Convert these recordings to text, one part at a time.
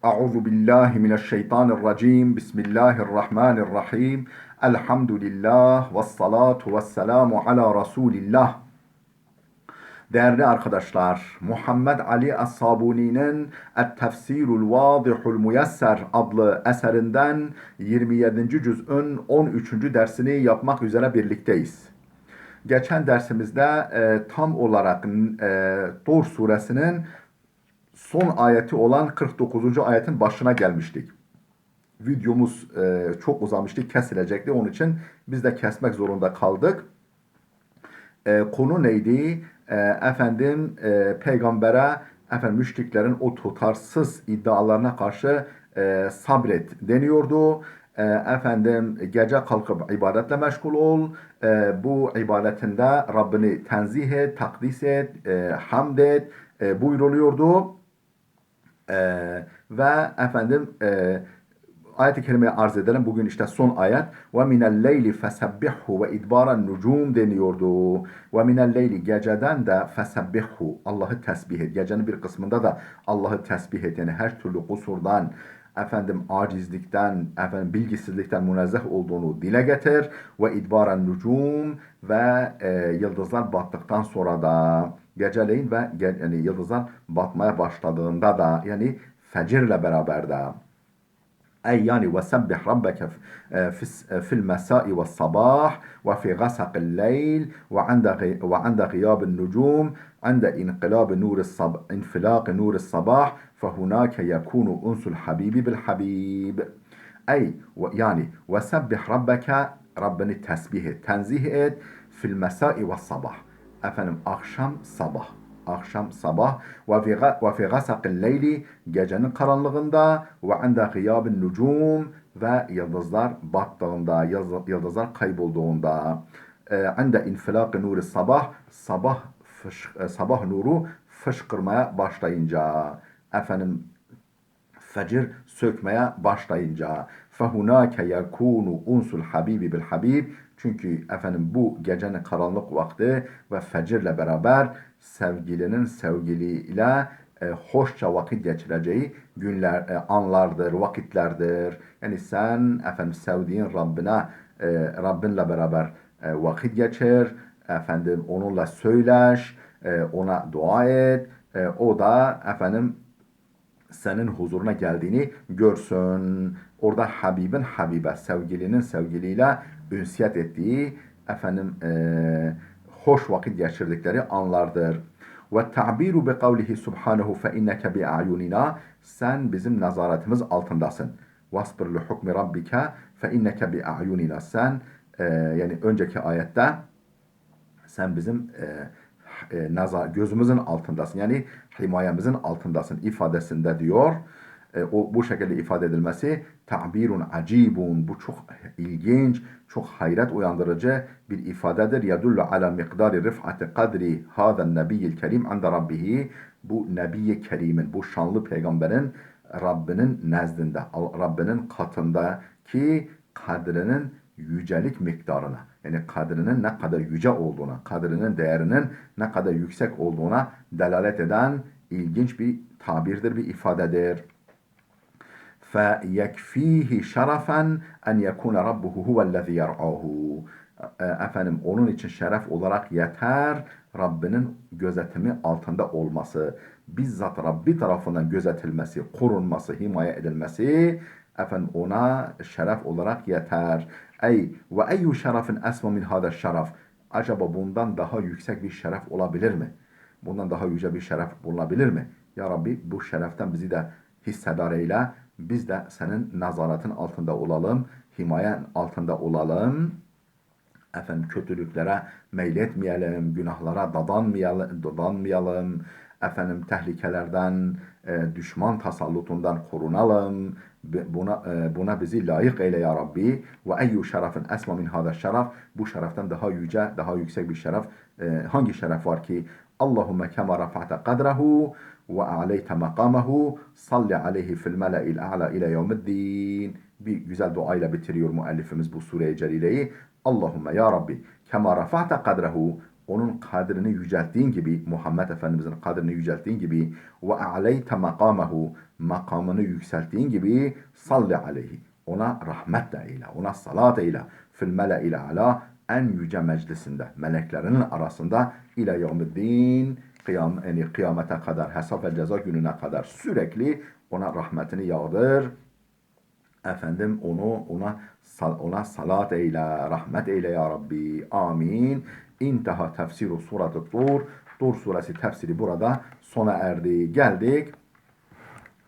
Euzu billahi mineşşeytanirracim. Bismillahirrahmanirrahim. Elhamdülillah ve salatu ve selamu ala Resulillah. Değerli arkadaşlar, Muhammed Ali Es-Sabuni'nin Et-Tefsirul Vadihul Muyesser adlı eserinden 27. cüz'ün 13. dersini yapmak üzere birlikteyiz. Geçen dersimizde tam olarak Tur suresinin son ayeti olan 49. ayetin başına gelmiştik. Videomuz çok uzamıştı, kesilecekti. Onun için biz de kesmek zorunda kaldık. Konu neydi? Peygambere müşriklerin o tutarsız iddialarına karşı sabret deniyordu. Gece kalkıp ibadetle meşgul ol. Bu ibadetinde Rabbini tenzih et, takdis et, hamd et buyruluyordu. Ve ayet-i kerimeyi arz edelim. Bugün işte son ayet. Ve minel leyli fesebbihhu ve idbaran nucum deniyordu. Ve minel leyli geceden de fesebbihhu Allah'ı tesbih et. Gecenin bir kısmında da Allah'ı tesbih et. Yani her türlü kusurdan, acizlikten, bilgisizlikten münezzeh olduğunu dile getir. Ve idbaran nucum ve yıldızlar battıktan sonra da geceleyin ve yani yıldızlar batmaya başladığında da yani fecirle beraber de أي يعني وسبح ربك في المساء والصباح وفي غسق الليل وعند غياب النجوم عند انفلاق نور الصباح فهناك يكون أنس الحبيب بالحبيب أي يعني وسبح ربك ربنا التسبيح تنزيه في المساء والصباح akşam sabah ve fi gasaqil leyli gecenin karanlığında ve inde gıyabin nucum ve yıldızlar battığında, yıldızlar kaybolduğunda inde infilaq nuri sabah nuru fışkırmaya başlayınca fecir sökmeye başlayınca fehunake yekunu unsul habibi bil habib çünkü bu gecenin karanlık vakti ve fecirle beraber sevgilinin sevgiliyle hoşça vakit geçireceği günler, anlardır, vakitlerdir. Yani sen sevdiğin Rabbinle beraber vakit geçir, onunla söyleş, ona dua et, o da senin huzuruna geldiğini görsün. Orada Habibin Habibe, sevgilinin sevgiliyle ünsiyet ettiği, hoş vakit geçirdikleri anlardır. Ve ta'biru bi kavlihi subhanahu fe inneke bi a'yunina, sen bizim nazaretimiz altındasın. Vasbir li hukmi rabbike fe inneke bi a'yunina, sen yani önceki ayette sen bizim gözümüzün altındasın. Yani himayemizin altındasın ifadesinde diyor. Bu şekilde ifade edilmesi ta'birun acibun. Bu çok ilginç, çok hayret uyandırıcı bir ifadedir. Yadullu ala miqdari rif'ati kadri hâzen nebiyyil kerim ande rabbihi. Bu Nebi-i Kerim'in, bu şanlı peygamberin Rabbinin nezdinde, Rabbinin katındaki kadrinin yücelik miktarına, yani kadrinin ne kadar yüce olduğuna, kadrinin değerinin ne kadar yüksek olduğuna delalet eden ilginç bir tabirdir, bir ifadedir. فَيَكْف۪يهِ شَرَفًا اَنْ يَكُونَ رَبُّهُ هُوَ الَّذ۪ي يَرْعَهُ. Onun için şeref olarak yeter Rabbinin gözetimi altında olması, bizzat Rabbi tarafından gözetilmesi, korunması, himaye edilmesi ona şeref olarak yeter. Ey ve eyyu şerefin esma min hada şeref. Acaba bundan daha yüksek bir şeref olabilir mi? Bundan daha yüce bir şeref bulunabilir mi? Ya Rabbi bu şereften bizi de hissedar eyle. Biz de senin nazaretin altında olalım, himayen altında olalım. Kötülüklere meyletmeyelim, günahlara dadanmayalım, tehlikelerden, düşman tasallutundan korunalım. Buna bizi layık eyle ya Rabbi. Ve eyyu şerefin esma min hada şeref. Bu şereften daha yüce, daha yüksek bir şeref. Hangi şeref var ki? Allahümme kema rafa'te kadrehu ve a'leyte makamahu salli aleyhi fil mele'il a'la ile yevmiddin. Bir güzel duayla bitiriyor müellifimiz bu sure-i celileyi. Allahümme ya Rabbi kema rafa'te kadrehu, onun kadrini yücelttiğin gibi, Muhammed Efendimizin kadrini yücelttiğin gibi ve a'leyte makamahu, makamını yükselttiğin gibi salli aleyhi. Ona rahmet de eyle, ona salat eyle. Fil mele'il a'la, en yüce meclisinde, meleklerinin arasında ile yevmiddin, yani kıyamete kadar, hesap ve ceza gününe kadar sürekli ona rahmetini yağdır. Efendim ona salat eyle, rahmet eyle ya Rabbi. Amin. İntaha tefsiru suratı Tur. Tur suresi tefsiri burada sona erdi. Geldik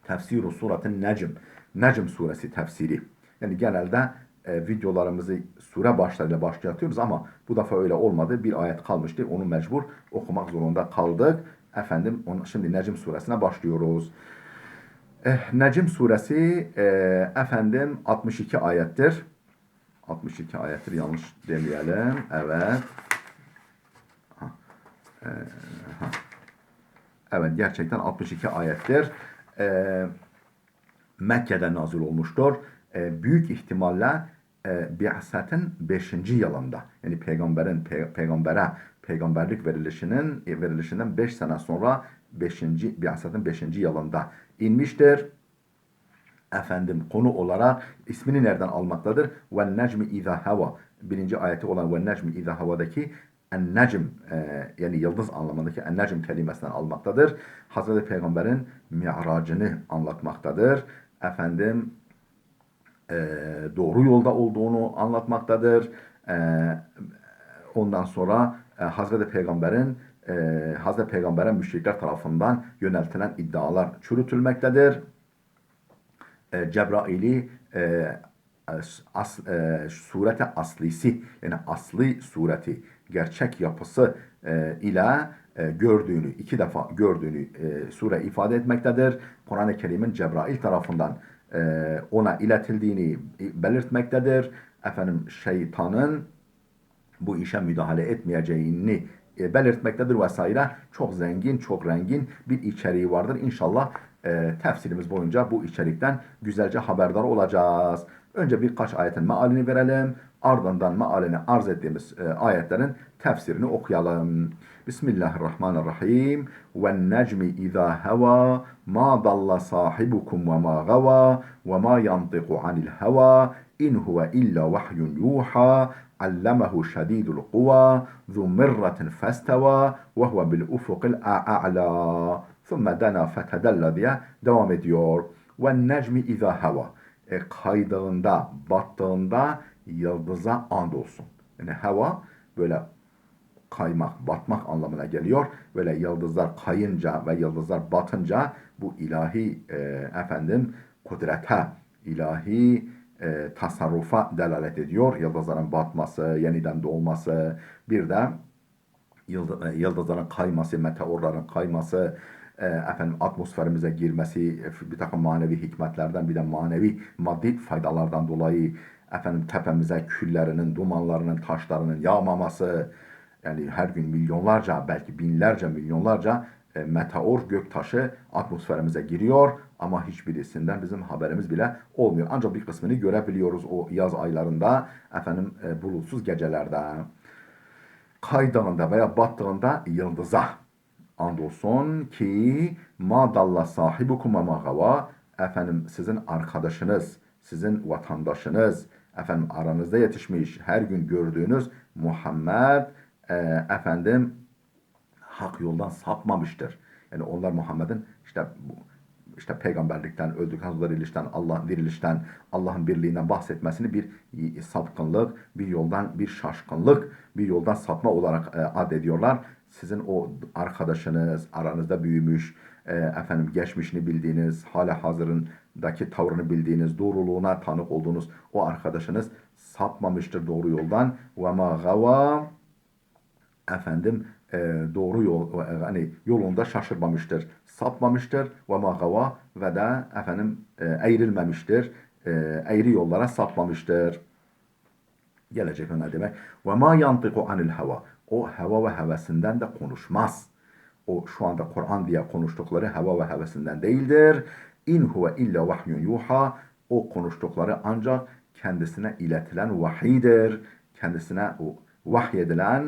tefsiru suratı Necm. Necm suresi tefsiri. Yani genelde videolarımızı sure başlarıyla başlatıyoruz ama bu defa öyle olmadı. Bir ayet kalmıştı. Onu mecbur okumak zorunda kaldık. Efendim şimdi Necm suresine başlıyoruz. Necm suresi efendim 62 ayettir. 62 ayettir, yanlış demeyelim. Evet. Evet, gerçekten 62 ayettir. Mekke'de nazil olmuştur. Büyük ihtimalle Bi'aset'in 5. yılında, yani peygamberlik verilişinden 5 sene sonra Bi'aset'in 5. yılında inmiştir. Efendim konu olarak ismini nereden almaktadır? Ve necmi izâ hava. Birinci ayeti olan ve necmi izâ havadaki en-necm yani yıldız anlamındaki en-necm kelimesinden almaktadır. Hazreti Peygamber'in mi'racını anlatmaktadır. Efendim doğru yolda olduğunu anlatmaktadır. Ondan sonra Hazreti Peygamber'e müşrikler tarafından yöneltilen iddialar çürütülmektedir. Cebrail'i sureti aslisi, yani asli sureti, gerçek yapısı ile gördüğünü, 2 defa gördüğünü sure ifade etmektedir. Kur'an-ı Kerim'in Cebrail tarafından ona iletildiğini belirtmektedir. Efendim şeytanın bu işe müdahale etmeyeceğini belirtmektedir vesaire. Çok zengin, çok rengin bir içeriği vardır. İnşallah tefsirimiz boyunca bu içerikten güzelce haberdar olacağız. Önce birkaç ayetin mealini verelim. Ardından mealini arz ettiğimiz ayetlerin tefsirini okuyalım. Bismillahirrahmanirrahim. Ve necmi izâ heva ma dalla sahibukum ve ma gava ve ma yantiku anil heva in huve illa vahyun yuha allamahu şedîdul kuva zu mirratin festeva ve huve bil ufukil a'la. Thumma dana fetedella diye devam ediyor. Ve necmi izâ heva. Kaydığında, battığında yıldıza andolsun. Yani heva böyle kaymak, batmak anlamına geliyor. Böyle yıldızlar kayınca ve yıldızlar batınca bu ilahi kudrete, ilahi tasarrufa delalet ediyor. Yıldızların batması, yeniden doğması, bir de yıldızların kayması, meteorların kayması, atmosferimize girmesi, bir takım manevi hikmetlerden, bir de manevi maddi faydalardan dolayı tepemize küllerinin, dumanlarının, taşlarının yağmaması, yani her gün milyonlarca, belki binlerce, milyonlarca meteor, göktaşı atmosferimize giriyor ama hiçbirisinden bizim haberimiz bile olmuyor. Ancak bir kısmını görebiliyoruz o yaz aylarında, bulutsuz gecelerde. Kaydığında veya battığında yıldıza andolsun ki ma dalla sahibukum ve ma gava, sizin arkadaşınız, sizin vatandaşınız, aranızda yetişmiş, her gün gördüğünüz Muhammed hak yoldan sapmamıştır. Yani onlar Muhammed'in işte peygamberlikten, öldükten sonra dirilişten, Allah'ın birliğinden bahsetmesini bir sapkınlık, bir yoldan bir şaşkınlık, bir yoldan sapma olarak addediyorlar. Sizin o arkadaşınız, aranızda büyümüş, geçmişini bildiğiniz, hala hazırındaki tavrını bildiğiniz, doğruluğuna tanık olduğunuz o arkadaşınız sapmamıştır doğru yoldan. Ve ma gava, doğru yol, yolunda şaşırmamıştır, sapmamıştır. Ve ma gava, ve de eğrilmemiştir, eğri yollara sapmamıştır. Gelecek ne demek? Ve ma yantiku anil heva. O heva ve hevesinden de konuşmaz. O şu anda Kur'an diye konuştukları heva ve hevesinden değildir. İn huve illa vahyun yuha. O konuştukları ancak kendisine iletilen vahidir. Kendisine vahyedilen,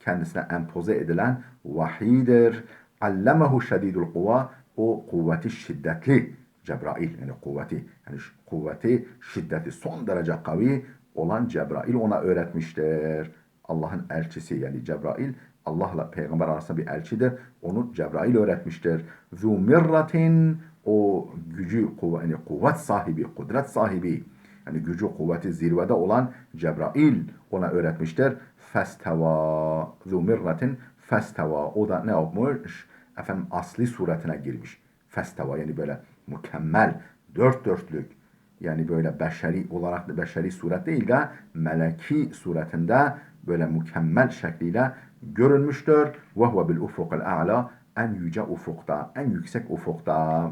kendisine empoze edilen vahiydir. Allemehu şedidul kuva, o kuvveti şiddetli Cebrail, yani kuvveti, yani kuvveti şiddeti son derece kavi olan Cebrail ona öğretmiştir. Allah'ın elçisi yani Cebrail, Allah'la peygamber arasında bir elçidir. Onu Cebrail öğretmiştir. Zu mirratin, o gücü, yani kuvvet sahibi, kudret sahibi, yani gücü kuvveti zirvede olan Cebrail ona öğretmiştir. Festeva, zu mirratin festeva, o da ne yapmış? Efendim asli suretine girmiş. Festeva yani böyle mükemmel, dört dörtlük, yani böyle beşeri olarak da beşeri suret değil de meleki suretinde böyle mükemmel şekliyle görünmüştür. Ve huve bil ufukul a'la, en yüce ufukta, en yüksek ufukta.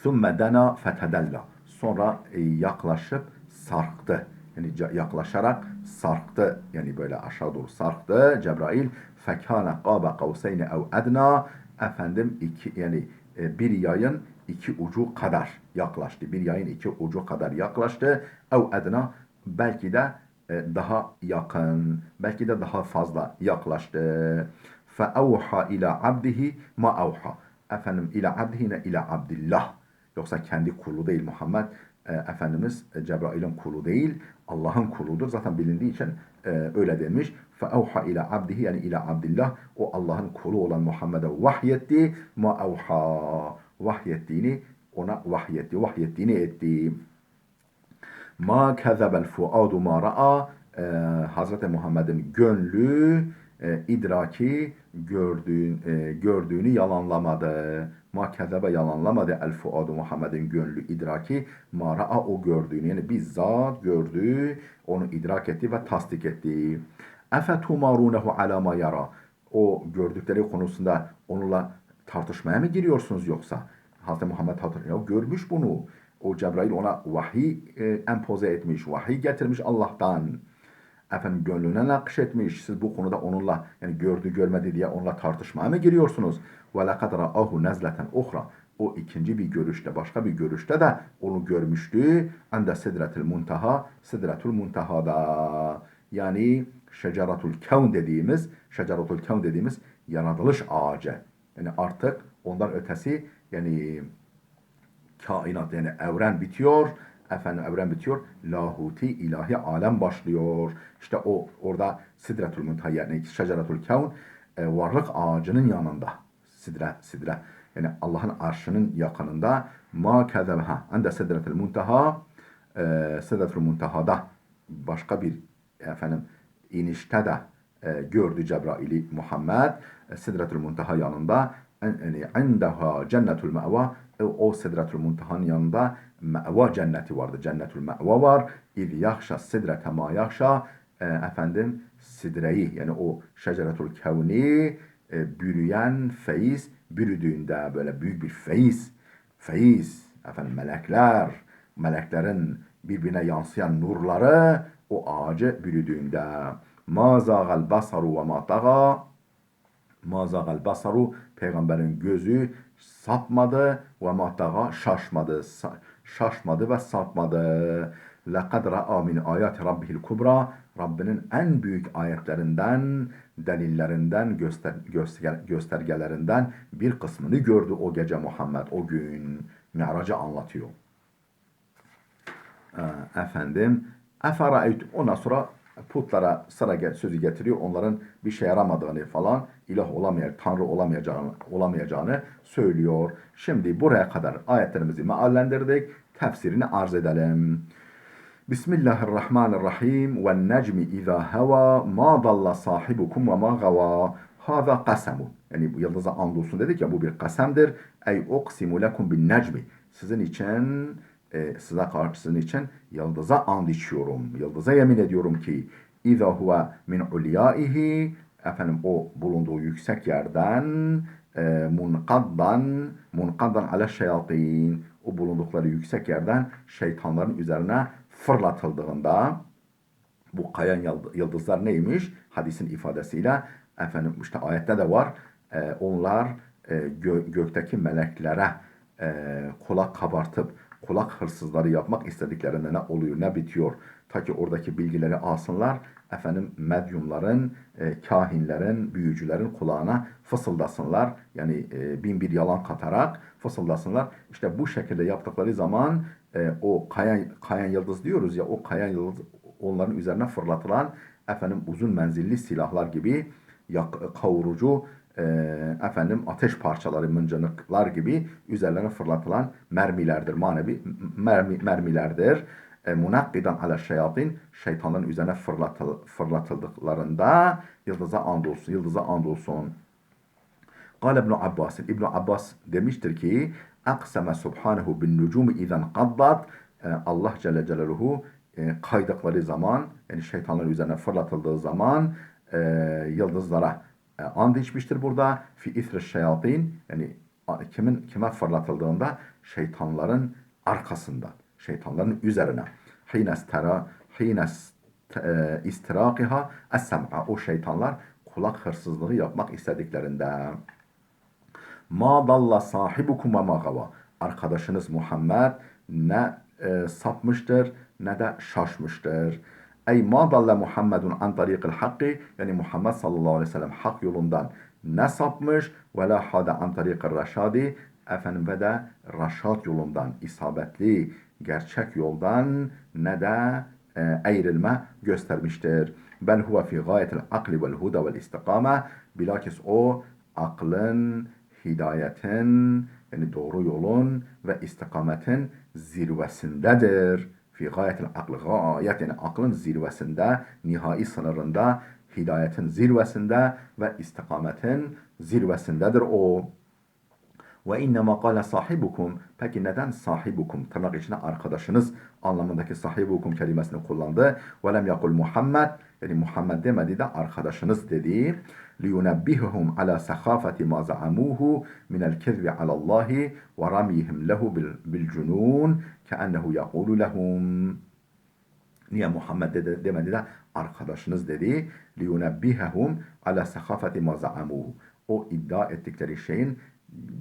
Thumme dena fetedella, sonra yaklaşıp sarktı. Yani yaklaşarak sarktı. Yani böyle aşağı doğru sarktı Cebrail. Fekâne qâbe kavseyni ev edna. Efendim yani bir yayın iki ucu kadar yaklaştı. Bir yayın iki ucu kadar yaklaştı. Ev edna, belki de daha yakın, belki de daha fazla yaklaştı. فَاَوْحَى ila abdihi ma اَوْحَى. Efendim ila abdihine ila abdillah. Yoksa kendi kulu değil Muhammed. Efendimiz Cebrail'in kulu değil, Allah'ın kuludur. Zaten bilindiği için öyle demiş. فَاَوْحَى ila abdihi, yani ila abdillah. O Allah'ın kulu olan Muhammed'e vahyetti. Ma اَوْحَى. Vahyettiğini ona vahyetti. Vahyettiğini etti. Ma kezebel fuadu ma ra'a. Hazreti Muhammed'in gönlü, idraki gördüğünü yalanlamadı. Ma kezebe, yalanlamadı. El fuadu, Muhammed'in gönlü, idraki ma ra'a, o gördüğünü, yani bizzat gördü, onu idrak etti ve tasdik etti. Efe tumarunehu ala ma yara. O gördükleri konusunda onunla tartışmaya mı giriyorsunuz yoksa? Hazreti Muhammed görmüş bunu. O Cebrail ona vahiy empoze etmiş, vahiy getirmiş Allah'tan. Efendim gönlüne nakşetmiş. Siz bu konuda onunla, yani gördü görmedi diye onunla tartışmaya mı giriyorsunuz? Ve lekad ra'ahu nezleten uhra. O ikinci bir görüşte, başka bir görüşte de onu görmüştü. Ende sidretul muntaha, sidretul muntahada. Yani şeceratul kevn dediğimiz yaratılış ağacı. Yani artık ondan ötesi, yani kainat, yani evren bitiyor. Efendim evren bitiyor. Lahuti, ilahi alem başlıyor. İşte o orada Sidretul Muntaha, yani Şeceratul Kevn, varlık ağacının yanında. Sidre. Yani Allah'ın arşının yakınında. Ma kezebeha. Ende Sidretul Muntaha, Sidretul Muntaha'da başka bir efendim inişte de gördü Cebrail'i Muhammed. Sidretul Muntaha yanında. Yani indaha cennetul me'va, o Sidretul Muntaha'nın yanında me'va cenneti vardı. Cennetül me'va var. İz yahşa sidrete ma yahşa. Efendim sidreyi, yani o şeceretul kevni bürüyen feyiz bürüdüğünde, böyle büyük bir feyiz efendim meleklerin birbirine yansıyan nurları o ağacı bürüdüğünde. Ma zâgal basaru ve ma taga. Ma zâgal basaru, peygamberin gözü sapmadı, ve ma taga, şaşmadı ve sapmadı. لَقَدْ رَأَى مِنْ آيَاتِ رَبِّهِ الْكُبْرَى. Rabbinin en büyük ayetlerinden, delillerinden, göstergelerinden bir kısmını gördü o gece Muhammed, o gün. Mi'racı anlatıyor. Efendim, ondan sonra putlara sözü getiriyor. Onların bir şey yaramadığını falan, ilah tanrı olamayacağını söylüyor. Şimdi buraya kadar ayetlerimizi meallendirdik. Tefsirini arz edelim. Bismillahirrahmanirrahim. Ve necmi izâ heva ma dalla sahibukum ve ma gava. Hâzâ kasemun. Yani bu yıldıza andolsun dedik ya, bu bir kasemdir. Ey uksimu lekum bin necmi. Sizin için yıldıza and içiyorum. Yıldıza yemin ediyorum ki İza huve min ulyaihi, efendim o bulunduğu yüksek yerden, munkaddan ala şeyatin, o bulundukları yüksek yerden şeytanların üzerine fırlatıldığında, bu kayan yıldızlar neymiş? Hadisin ifadesiyle efendim işte ayette de var. Onlar gökteki meleklere kulak kabartıp kulak hırsızları yapmak istediklerinde ne oluyor, ne bitiyor? Ta ki oradaki bilgileri alsınlar. efendim medyumların, kahinlerin, büyücülerin kulağına fısıldasınlar. Yani bin bir yalan katarak fısıldasınlar. İşte bu şekilde yaptıkları zaman o kayan yıldız diyoruz ya, o kayan yıldız onların üzerine fırlatılan efendim uzun menzilli silahlar gibi kavurucu efendim ateş parçaları, mıncınıklar gibi üzerlerine fırlatılan mermilerdir. Manevi mermilerdir. Munakkidan ala şeyatin, şeytanların üzerine fırlatıldıklarında yıldıza andolsun, yıldıza andolsun. Kale İbn Abbas, İbn Abbas demiştir ki, akseme subhanehu bin nucumu izen kaddat, Allah Celle Celaluhu kaydıkları zaman, yani şeytanların üzerine fırlatıldığı zaman yıldızlara and içmiştir burada. Fi isri şeyatin, yani kime fırlatıldığında şeytanların arkasında, şeytanların üzerine. Hine istirakiha es-sem'a, o şeytanlar kulak hırsızlığı yapmak istediklerinde. Ma dalla sahibukum ve ma gava. Arkadaşınız Muhammed ne sapmıştır ne de şaşmıştır. Ey ma dalla Muhammedun an tariqil hakki, yani Muhammed sallallahu aleyhi ve sellem hak yolundan ne sapmış ve la hada an tariqil raşadi, efendim ve de raşat yolundan, isabetli gerçek yoldan ne de eğrilme göstermiştir. Bel huve fi gayetil akli vel huda vel istikame, bilakis o aklın, hidayetin, yani doğru yolun ve istikametin zirvesindedir. Fi gayetil aklı, gayet yani aklın zirvesinde, nihai sınırında, hidayetin zirvesinde ve istikametin zirvesindedir o. Ve innema kâle sahibukum. Peki neden sahibukum? Tırnak içine arkadaşınız anlamındaki sahibukum kelimesini kullandı. Ve lem yakul Muhammed. Yani Muhammed demedi de arkadaşınız dedi. لِيُنَبِّهُهُمْ عَلَى سَخَافَةِ مَا زَعَمُوهُ مِنَ الْكِذْبِ عَلَى اللّٰهِ وَرَمْيِهِمْ لَهُ بِالْجُنُونَ كَأَنَّهُ يَقُولُ لَهُمْ. Niye Muhammed demedi de arkadaşınız dedi. لِيُنَبِّهَهُمْ عَلَى سَخَافَةِ مَا زَعَمُوهُ. O iddia ettikleri şeyin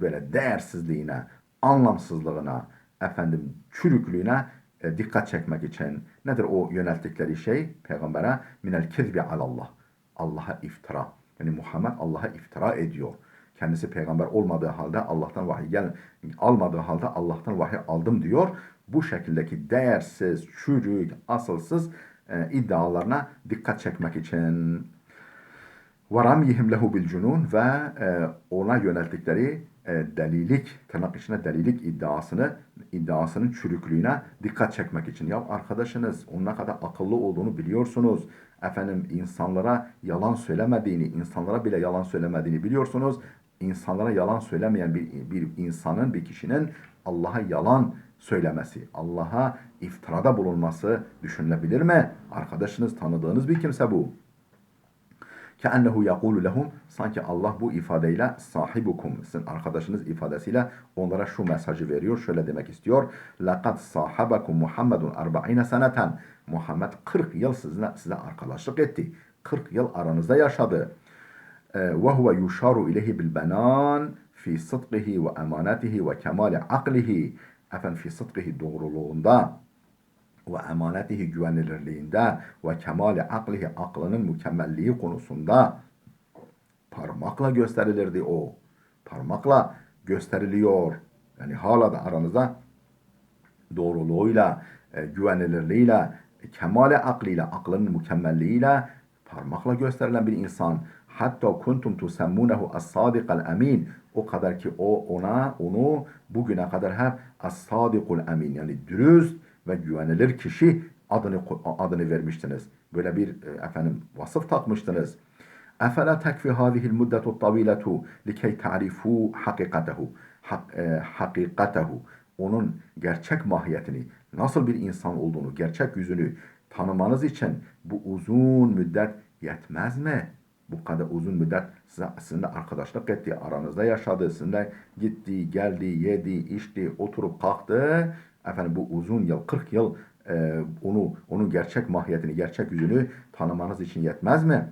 böyle değersizliğine, anlamsızlığına, efendim çürüklüğüne dikkat çekmek için. Nedir o yönelttikleri şey peygambere? Minel kezbi alallah. Allah'a iftira. Yani Muhammed Allah'a iftira ediyor. Kendisi peygamber olmadığı halde Allah'tan vahiy almadığı halde Allah'tan vahiy aldım diyor. Bu şekildeki değersiz, çürük, asılsız iddialarına dikkat çekmek için. وَرَمْيِهِمْ لَهُ بِالْجُنُونَ ve ona yönelttikleri delilik, tırnak içine delilik iddiasının çürüklüğüne dikkat çekmek için. Ya arkadaşınız onun ne kadar akıllı olduğunu biliyorsunuz. Efendim insanlara yalan söylemediğini, insanlara bile yalan söylemediğini biliyorsunuz. İnsanlara yalan söylemeyen bir insanın, bir kişinin Allah'a yalan söylemesi, Allah'a iftirada bulunması düşünülebilir mi? Arkadaşınız, tanıdığınız bir kimse bu. كَأَنَّهُ يَقُولُ لَهُمْ, sanki Allah bu ifadeyle sahibukum, sizin arkadaşınız ifadesiyle onlara şu mesajı veriyor. Şöyle demek istiyor. لَقَدْ صَاحَبَكُمْ مُحَمَّدٌ 40 seneten. Muhammed 40 yıl size arkadaşlık etti. 40 yıl aranızda yaşadı. وَهُوَ يُشَارُ إِلَيْهِ بِالْبَنَانِ فِي صِدْقِهِ وَاَمَانَتِهِ وَكَمَالِ عَقْلِهِ. Efendim fi sıdkıhi, doğruluğunda ve emanetihi, güvenilirliğinde ve kemali aklihi, aklının mükemmelliği konusunda parmakla gösterilirdi o. Parmakla gösteriliyor. Yani hala da aranızda doğruluğuyla, güvenilirliğiyle, kemale akliyle, aklının mükemmelliğiyle parmakla gösterilen bir insan. Hatta kuntum tusemmunehu as-sadikal emin. O kadar ki onu bugüne kadar hep as-sadikul emin, yani dürüst ve güvenilir kişi adını vermiştiniz. Böyle bir efendim vasıf takmıştınız. Efela tekfi hâzihil muddetu taviletu likey ta'rifû hakikatehu. Onun gerçek mahiyetini, nasıl bir insan olduğunu, gerçek yüzünü tanımanız için bu uzun müddet yetmez mi? Bu kadar uzun müddet sizinle arkadaşlık etti, aranızda yaşadı, sizinle gitti, geldi, yedi, içti, oturup kalktı. Efendim bu uzun yıl, 40 yıl onun gerçek mahiyetini, gerçek yüzünü tanımanız için yetmez mi?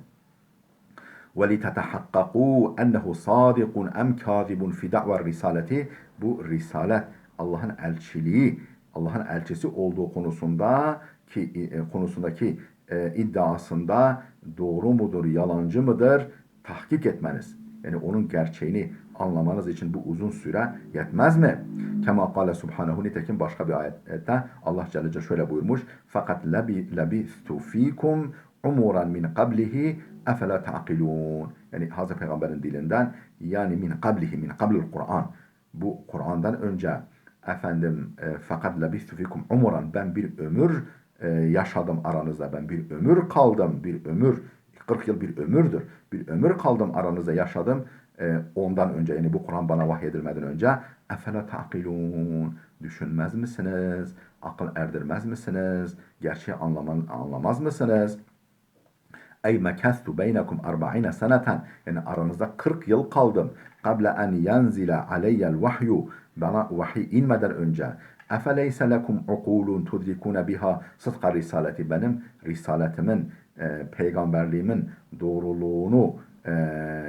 وَلِتَتَحَقَّقُوا أَنَّهُ صَادِقٌ اَمْ كَاذِبٌ فِي دَعْوَ الرِّسَالَةِ. Bu risalet, Allah'ın elçiliği, Allah'ın elçisi olduğu konusundaki iddiasında doğru mudur, yalancı mıdır tahkik etmeniz. Yani onun gerçeğini anlamanız için bu uzun süre yetmez mi? Kema kâle subhanehu, nitekim başka bir ayette Allah Celle Celle şöyle buyurmuş. Fakat lebistu fikum umuran min qablihi efela ta'qilun. Yani Hazreti Peygamber'in dilinden, yani min qablihi, min qablil Kur'an. Bu Kur'an'dan önce fakat lebistu fikum umuran, ben bir ömür yaşadım aranızda, ben bir ömür kaldım, bir ömür, 40 yıl bir ömürdür. Bir ömür kaldım aranızda, yaşadım. Ondan önce, yani bu Kur'an bana vahyedilmeden önce. Efele ta'kilun, düşünmez misiniz? Akıl erdirmez misiniz? Gerçeği anlamaz mısınız? Ey mekastu beynekum 40 seneten, yani aranızda 40 yıl kaldım. Kable en yenzile aleyyel vahyu, bana vahiy inmeden önce. Efeleyse lekum ukulun tudrikune biha sıdka risaleti, benim risaletimin, peygamberliğimin doğruluğunu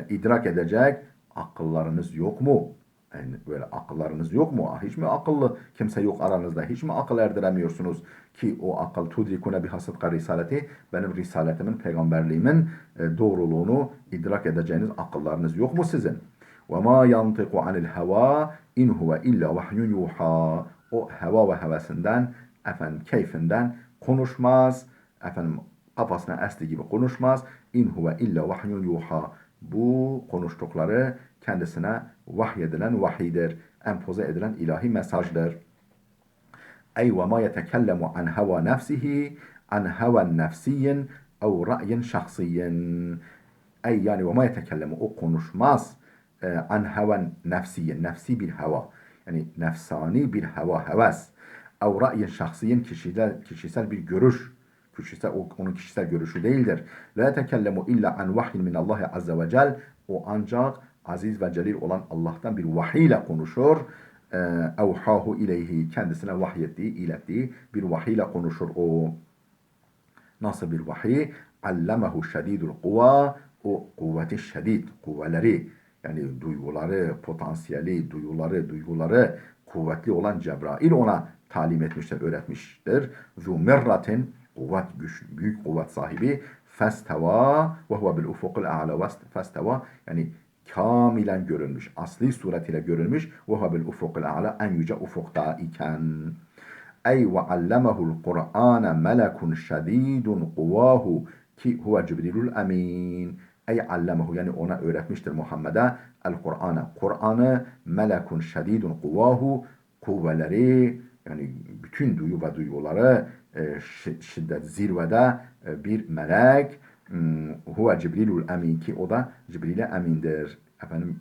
idrak edecek akıllarınız yok mu? Yani böyle akıllarınız yok mu? Hiç mi akıllı kimse yok aranızda? Hiç mi akıl erdiremiyorsunuz ki o akıl tudrikune biha sıdka risaleti, benim risaletimin, peygamberliğimin doğruluğunu idrak edeceğiniz akıllarınız yok mu sizin? Ve ma yantiku anil heva in huve illa vahyun yuha. O heva ve hevesinden, keyfinden konuşmaz. Kafasına estiği gibi konuşmaz. İn huve illa vahyun yuha. Bu konuştukları kendisine vahyedilen vahiydir. Empoze edilen ilahi mesajdır. Ey ve ma yetekellemu an heva nefsihi, an heven nefsiyin ev ra'yin şahsiyin. Ey, yani ve ma yetekellemu, o konuşmaz an heven nefsiyin, nefsi bir heva. Yani nefsani bir heva, heves. Ev ra'yin şahsiyin, kişisel bir görüş. Onun kişisel görüşü değildir. La tekellemu illa an vahyin min Allah azze ve cel. O ancak aziz ve celil olan Allah'tan bir vahiy ile konuşur. Evhahu ileyhi, kendisine vahyettiği, ilettiği bir vahiy ile konuşur o. Nasıl bir vahiy? Allemehu şedidul kuva, o kuvveti şedid, kuvveleri, yani duyguları, potansiyeli, duyguları kuvvetli olan Cebrail ona talim etmiştir, öğretmiştir. Zu merratin, kuvvet, büyük kuvvet sahibi. Festeva ve huve bil ufukul a'la, festeva, yani kamilen görülmüş, asli suretiyle görülmüş. Ve huve bil ufukul a'la, en yüce ufukta iken. Ey ve allemehul Kur'ane melekun şedidun kuvahu, ki huve Cibrilul emin. Ey allemehu, yani ona öğretmiştir Muhammed'e Kur'an'ı, melekun şedidun kuvahu, kuvveleri, yani bütün duyu ve duyguları şiddet, zirvede bir melek. Huve Cibrilul emin, ki o da Cibril'e emindir.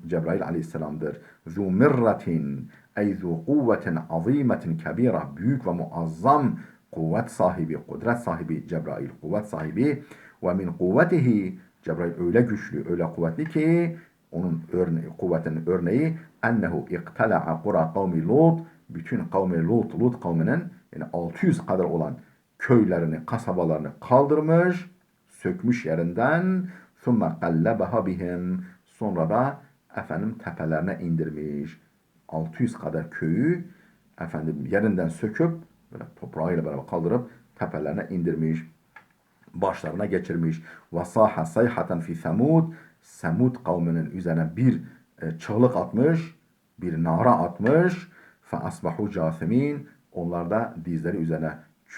Cebrail aleyhisselamdır. Zu mirratin, ey zu kuvvetin azimetin kebira, büyük ve muazzam kuvvet sahibi, kudret sahibi Cebrail, kuvvet sahibi. Ve min kuvvetihi, Cebrail öyle güçlü, öyle kuvvetli ki onun kuvvetinin örneği ennehu iktala'a kura kavmi Lut, bütün kavmi Lut kavminin, yani 600 kadar olan köylerini, kasabalarını kaldırmış, sökmüş yerinden. Thumme qallabaha bihim, sonra da tepelerine indirmiş. 600 kadar köyü yerinden söküp böyle toprağıyla beraber kaldırıp tepelerine indirmiş. Başlarına geçirmiş. Ve saha sayhaten fi Semud, Semud kavminin üzerine bir çığlık atmış, bir nara atmış. Fe asbahu casimin, onlar da dizleri üzerine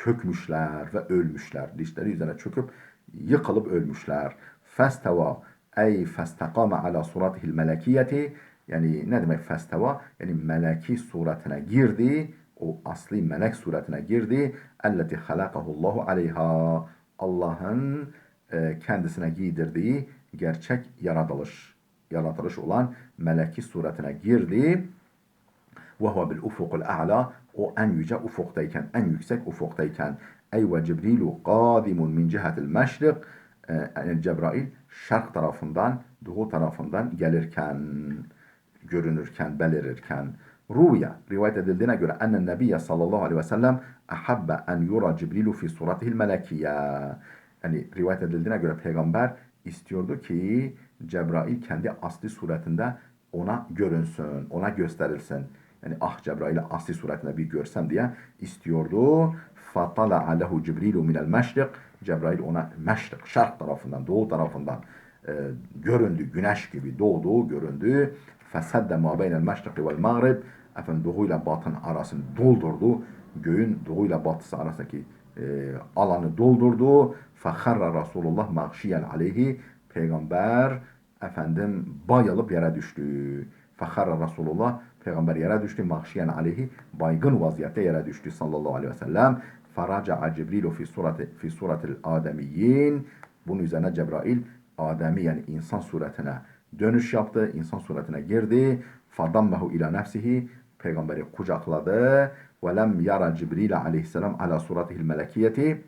çökmüşler ve ölmüşler. Dizleri üzerine çöküp yıkılıp ölmüşler. Festeva, ey festekame ala suratihil melekiyeti, yani ne demek festeva? Yani meleki suretine girdi, o asli melek suretine girdi. Elleti halakahullahu aleyha, Allah'ın kendisine giydirdiği gerçek yaratılış olan meleki suretine girdi. Ve huve bil ufukul a'la, o en yüce ufuktayken, en yüksek ufuktayken. Ey ve Cibrilu qadimun min cihetil meşrik, yani Cebrail şark tarafından, doğu tarafından gelirken, görünürken, belirirken. Ruya, rivayet edildiğine göre ennen nebiyye sallallahu aleyhi ve sellem ahabbe en yura Cibrilu fi suratihil melekiyye. Yani rivayet edildiğine göre peygamber istiyordu ki Cebrail kendi asli suretinde ona görünsün, ona gösterilsin. Yani Cebrail'i asli suretinde bir görsem diye istiyordu. Fatala alehu Cibrilu minel meşrik, Cebrail ona meşrik, şark tarafından, doğu tarafından göründü. Güneş gibi doğdu, göründü. Fesedde ma beynel meşriki vel mağrib. Efendim doğuyla batın arasını doldurdu. Göğün doğuyla batısı arasındaki alanı doldurdu. Feharra Resulullah mağşiyen aleyhi. Peygamber efendim bayılıp yere düştü. Feharra Resulullah Peygamber yere düştü. Mağşiyen aleyhi baygın vaziyette yere düştü sallallahu aleyhi ve sellem. Faraca'a Cibrilu fi suratil ademiyyin. Bunun üzerine Cebrail Adem'i yani insan suretine dönüş yaptı. İnsan suretine girdi. Fadammehu ila nefsihi. Peygamberi kucakladı. Ve lem yara Cibril aleyhisselam ala suratihil melekiyeti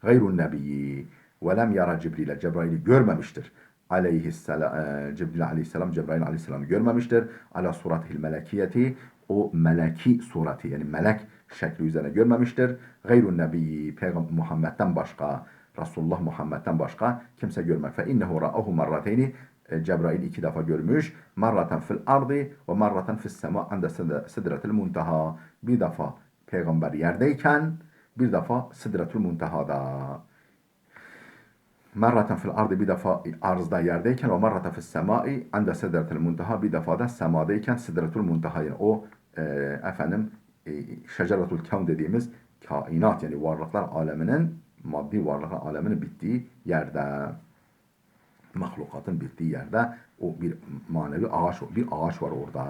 gayrun nebiyyi. Ve lem yara Cibril. Cebrail'i görmemiştir. Cibril aleyhisselam Cebrail aleyhisselam'ı görmemiştir. Ala suratihil melekiyeti o meleki sureti yani melek şekli üzerine görmemiştir. Gayrun nebiyyi Peygamber Muhammed'den başka Resulullah Muhammed'den başka kimse görmek. Fe innehu ra'ahu marrateyni Cebrail 2 defa görmüş. Marraten fil ardı ve marraten fis sema ande sidretil muntaha. Bir defa peygamber yerdeyken bir defa sidretul muntahada. Merraten fil ardı bir defa arzda yerdeyken ve merraten fis semai ande sidretul muntaha bir defa da semadayken sidretul muntaha yani o efendim şeceratul kevn dediğimiz kainat yani varlıklar aleminin maddi varlıklar aleminin bittiği yerde mahlukatın bittiği yerde o bir manevi ağaç var orada.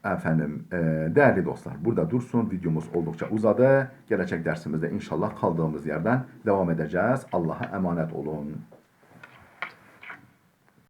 Efendim değerli dostlar burada dursun. Videomuz oldukça uzadı. Gelecek dersimizde inşallah kaldığımız yerden devam edeceğiz. Allah'a emanet olun.